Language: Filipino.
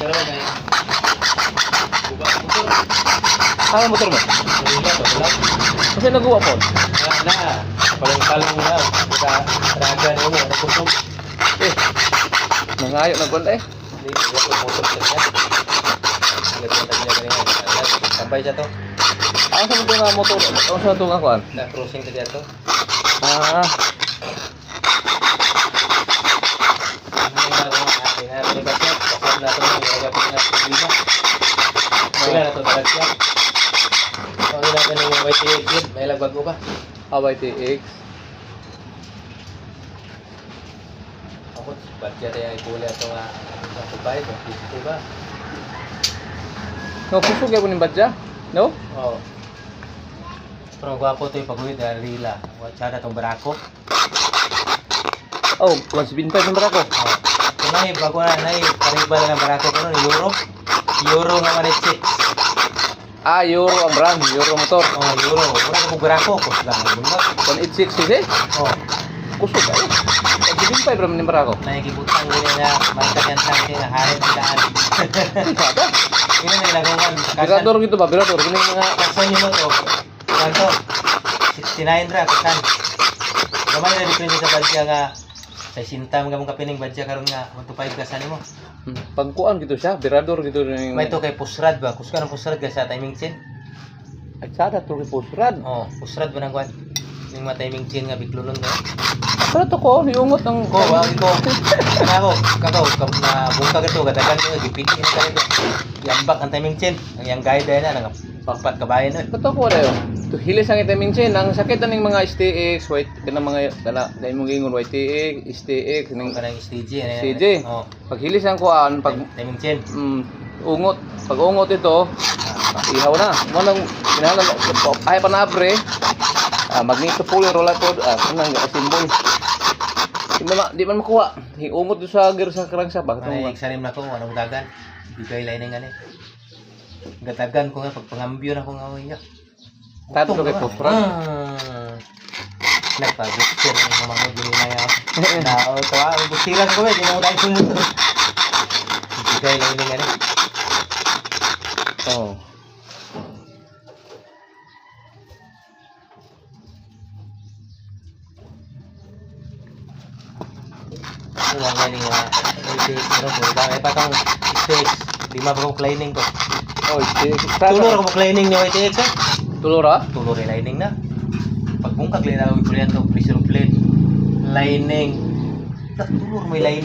Pero may buka motor. Ano motor mo? Wala to, wala. Kasi nagawa po. Na. Palang na. Buka raga na mo. Nakusog. Eh. Nangayo na kon eh. Hindi, wala ko motor sa niya. Nagpunta niya kanina. Tambay siya to. Ano sa ito nga motor? Ano sa ito nga kuan? Na crossing ka dyan to. Ah. Sila na to talag siya. Kung natin yung YTX yun, may lagbag ko pa. YTX. Ako, budget ay ikuli ito nga sa Dubai, gusto ba? No, kusog ya po ni Badja? No? Oo. Pero gwapo ito yung pag-uwi dahil rila. Watsada itong barako. Oh, 175 ng barako. Oo. Kung nai, bago na nai, pariba na ng barako ko nun, Euro. Euro nga manit 6. Ah, Euro ang brand, Euro motor. Oo, Euro. Wala na kong barako, kusog lang ang bunot. 186 eh? Oo. Kusog ay. 175 ram ni barako. Nakikibutang nila na magkakantang nila, harin silaan. Kada. Yun ang nilagawan. Birador gitu ba? Birador. Kini mga Kasan nyo mo to. Kanto. 69 ra. Kasan. Gamay na dito sa badya nga. Sa sintam nga mong kapining badya karon nga. 125 kasan mo. pagkuan gitu siya, birador gitu ning. May to kay pusrad ba? Kuskan ang pusrad ka sa timing chain. Ay sada to posrad. Oh, pusrad ba nang kwan? Ning mga timing chain nga biglunon ba? Pero to ko niungot ang Ko, wag ko. Ako, kakaw na bungka gato kadagan ko gipiti ni kanito. Yambak ang timing chain. Ang yang guide na nang pagpat kabayan na. Kato ko dayo. To hilis ang iteming chain ang sakit ning mga STX, white kana mga dala dai mo gingon YTX, STX Ning ning kanang stage na. CJ. Oh, Pag hilis ang kuan pag timing chain. ungot, pag ungot ito, ihaw na. Mo nang kinahanglan ay panabre. Magneto pull roller pod kanang symbol. Di man makuha. Hiungot do sa gear sa crankshaft ba Ay, katong exarim na ko anong dagan. Bigay lining ani. Gatagan ko nga pagpangambyo na ko nga uya. tato kay postra. Nagpag-picture ng mga ginaya. Na o tawa, bustira ko ba, di mo dai sumunod. Bigay lining ani. Oh. Ano nga ni nga. Ano ko ba ay patang stage. Lima ba kong cleaning ko. Oh, STX. Tulor ako mo cleaning ni YTX eh. Tulor ah? Tulor lining na. Pag bungkag lining ako ikulian to pressure plate. Lining. Tulor may lining.